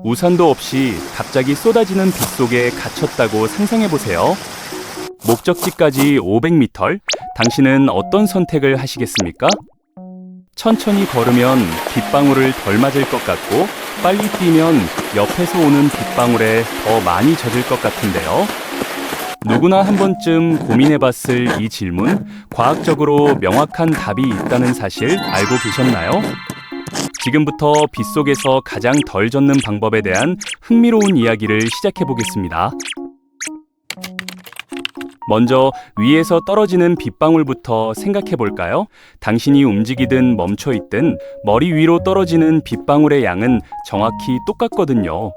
우산도 없이 갑자기 쏟아지는 빗 속에 갇혔다고 상상해 보세요. 목적지까지 500m, 당신은 어떤 선택을 하시겠습니까? 천천히 걸으면 빗방울을 덜 맞을 것 같고, 빨리 뛰면 옆에서 오는 빗방울에 더 많이 젖을 것 같은데요. 누구나 한 번쯤 고민해봤을 이 질문, 과학적으로 명확한 답이 있다는 사실 알고 계셨나요? 지금부터 빗속에서 가장 덜 젖는 방법에 대한 흥미로운 이야기를 시작해 보겠습니다. 먼저 위에서 떨어지는 빗방울부터 생각해 볼까요? 당신이 움직이든 멈춰 있든 머리 위로 떨어지는 빗방울의 양은 정확히 똑같거든요.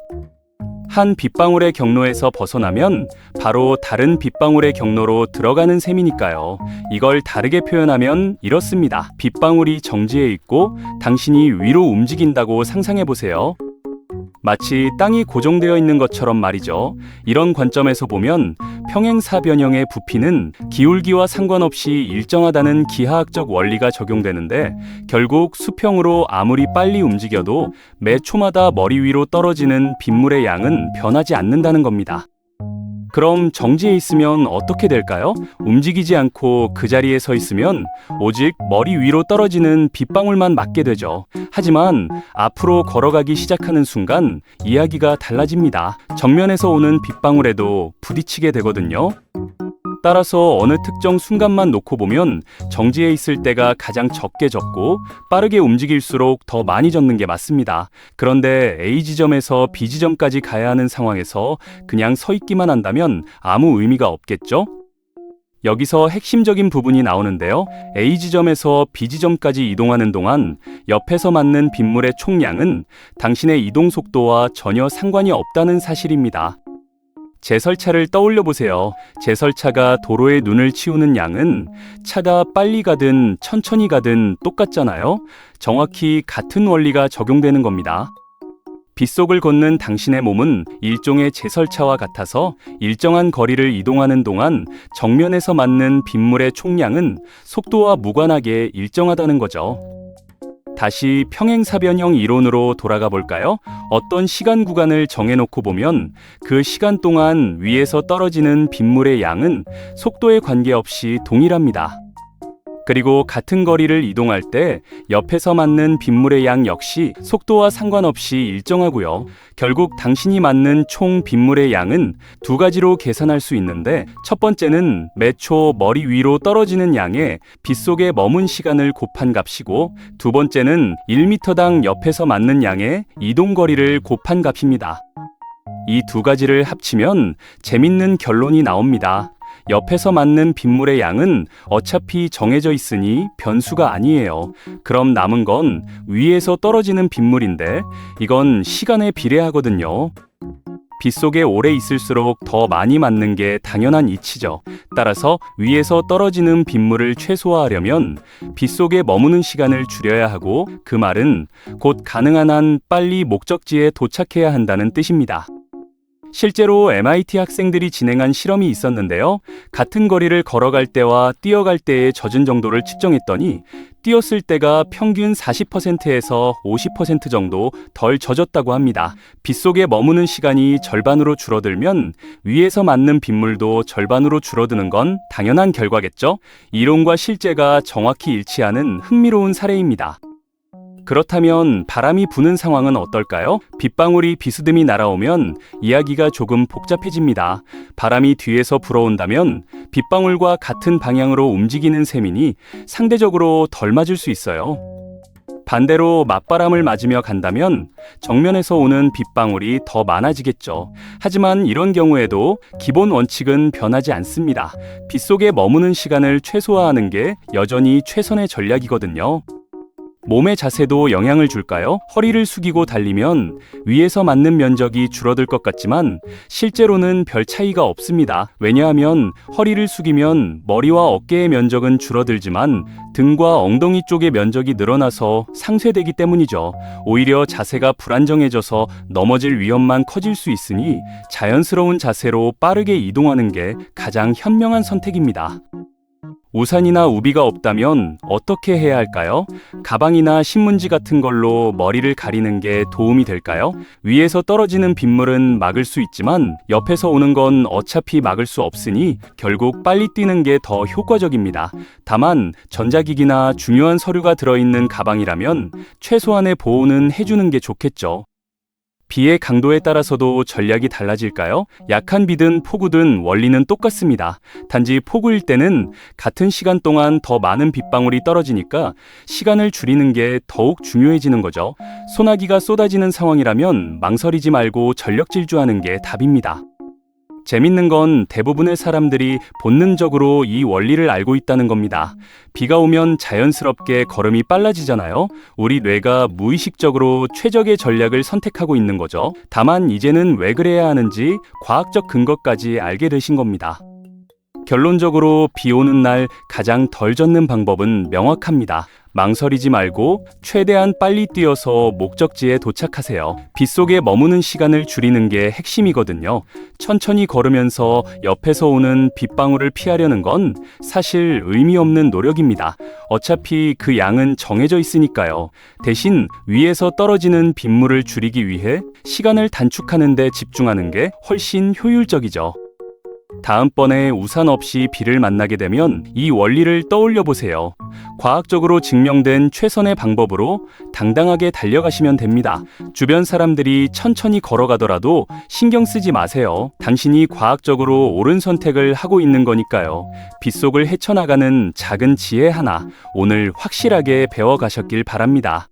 한 빗방울의 경로에서 벗어나면 바로 다른 빗방울의 경로로 들어가는 셈이니까요. 이걸 다르게 표현하면 이렇습니다. 빗방울이 정지해 있고 당신이 위로 움직인다고 상상해 보세요. 마치 땅이 고정되어 있는 것처럼 말이죠. 이런 관점에서 보면 평행사변형의 부피는 기울기와 상관없이 일정하다는 기하학적 원리가 적용되는데, 결국 수평으로 아무리 빨리 움직여도 매 초마다 머리 위로 떨어지는 빗물의 양은 변하지 않는다는 겁니다. 그럼 정지해 있으면 어떻게 될까요? 움직이지 않고 그 자리에 서 있으면 오직 머리 위로 떨어지는 빗방울만 맞게 되죠. 하지만 앞으로 걸어가기 시작하는 순간 이야기가 달라집니다. 정면에서 오는 빗방울에도 부딪히게 되거든요. 따라서 어느 특정 순간만 놓고 보면 정지해 있을 때가 가장 적게 젖고 빠르게 움직일수록 더 많이 젖는 게 맞습니다. 그런데 A 지점에서 B 지점까지 가야 하는 상황에서 그냥 서 있기만 한다면 아무 의미가 없겠죠? 여기서 핵심적인 부분이 나오는데요. A 지점에서 B 지점까지 이동하는 동안 옆에서 맞는 빗물의 총량은 당신의 이동 속도와 전혀 상관이 없다는 사실입니다. 제설차를 떠올려 보세요. 제설차가 도로에 눈을 치우는 양은 차가 빨리 가든 천천히 가든 똑같잖아요. 정확히 같은 원리가 적용되는 겁니다. 빗속을 걷는 당신의 몸은 일종의 제설차와 같아서 일정한 거리를 이동하는 동안 정면에서 맞는 빗물의 총량은 속도와 무관하게 일정하다는 거죠. 다시 평행사변형 이론으로 돌아가 볼까요? 어떤 시간 구간을 정해놓고 보면 그 시간 동안 위에서 떨어지는 빗물의 양은 속도에 관계없이 동일합니다. 그리고 같은 거리를 이동할 때 옆에서 맞는 빗물의 양 역시 속도와 상관없이 일정하고요. 결국 당신이 맞는 총 빗물의 양은 두 가지로 계산할 수 있는데, 첫 번째는 매초 머리 위로 떨어지는 양에 빗속에 머문 시간을 곱한 값이고, 두 번째는 1m당 옆에서 맞는 양의 이동 거리를 곱한 값입니다. 이 두 가지를 합치면 재밌는 결론이 나옵니다. 옆에서 맞는 빗물의 양은 어차피 정해져 있으니 변수가 아니에요. 그럼 남은 건 위에서 떨어지는 빗물인데, 이건 시간에 비례하거든요. 빗속에 오래 있을수록 더 많이 맞는 게 당연한 이치죠. 따라서 위에서 떨어지는 빗물을 최소화하려면 빗속에 머무는 시간을 줄여야 하고, 그 말은 곧 가능한 한 빨리 목적지에 도착해야 한다는 뜻입니다. 실제로 MIT 학생들이 진행한 실험이 있었는데요. 같은 거리를 걸어갈 때와 뛰어갈 때의 젖은 정도를 측정했더니 뛰었을 때가 평균 40%에서 50% 정도 덜 젖었다고 합니다. 빗속에 머무는 시간이 절반으로 줄어들면 위에서 맞는 빗물도 절반으로 줄어드는 건 당연한 결과겠죠? 이론과 실제가 정확히 일치하는 흥미로운 사례입니다. 그렇다면 바람이 부는 상황은 어떨까요? 빗방울이 비스듬히 날아오면 이야기가 조금 복잡해집니다. 바람이 뒤에서 불어온다면 빗방울과 같은 방향으로 움직이는 셈이니 상대적으로 덜 맞을 수 있어요. 반대로 맞바람을 맞으며 간다면 정면에서 오는 빗방울이 더 많아지겠죠. 하지만 이런 경우에도 기본 원칙은 변하지 않습니다. 빗속에 머무는 시간을 최소화하는 게 여전히 최선의 전략이거든요. 몸의 자세도 영향을 줄까요? 허리를 숙이고 달리면 위에서 맞는 면적이 줄어들 것 같지만 실제로는 별 차이가 없습니다. 왜냐하면 허리를 숙이면 머리와 어깨의 면적은 줄어들지만 등과 엉덩이 쪽의 면적이 늘어나서 상쇄되기 때문이죠. 오히려 자세가 불안정해져서 넘어질 위험만 커질 수 있으니 자연스러운 자세로 빠르게 이동하는 게 가장 현명한 선택입니다. 우산이나 우비가 없다면 어떻게 해야 할까요? 가방이나 신문지 같은 걸로 머리를 가리는 게 도움이 될까요? 위에서 떨어지는 빗물은 막을 수 있지만 옆에서 오는 건 어차피 막을 수 없으니 결국 빨리 뛰는 게 더 효과적입니다. 다만 전자기기나 중요한 서류가 들어있는 가방이라면 최소한의 보호는 해주는 게 좋겠죠. 비의 강도에 따라서도 전략이 달라질까요? 약한 비든 폭우든 원리는 똑같습니다. 단지 폭우일 때는 같은 시간 동안 더 많은 빗방울이 떨어지니까 시간을 줄이는 게 더욱 중요해지는 거죠. 소나기가 쏟아지는 상황이라면 망설이지 말고 전력 질주하는 게 답입니다. 재밌는 건 대부분의 사람들이 본능적으로 이 원리를 알고 있다는 겁니다. 비가 오면 자연스럽게 걸음이 빨라지잖아요. 우리 뇌가 무의식적으로 최적의 전략을 선택하고 있는 거죠. 다만 이제는 왜 그래야 하는지 과학적 근거까지 알게 되신 겁니다. 결론적으로 비 오는 날 가장 덜 젖는 방법은 명확합니다. 망설이지 말고 최대한 빨리 뛰어서 목적지에 도착하세요. 빗속에 머무는 시간을 줄이는 게 핵심이거든요. 천천히 걸으면서 옆에서 오는 빗방울을 피하려는 건 사실 의미 없는 노력입니다. 어차피 그 양은 정해져 있으니까요. 대신 위에서 떨어지는 빗물을 줄이기 위해 시간을 단축하는 데 집중하는 게 훨씬 효율적이죠. 다음번에 우산 없이 비를 만나게 되면 이 원리를 떠올려 보세요. 과학적으로 증명된 최선의 방법으로 당당하게 달려가시면 됩니다. 주변 사람들이 천천히 걸어가더라도 신경 쓰지 마세요. 당신이 과학적으로 옳은 선택을 하고 있는 거니까요. 빗속을 헤쳐나가는 작은 지혜 하나, 오늘 확실하게 배워가셨길 바랍니다.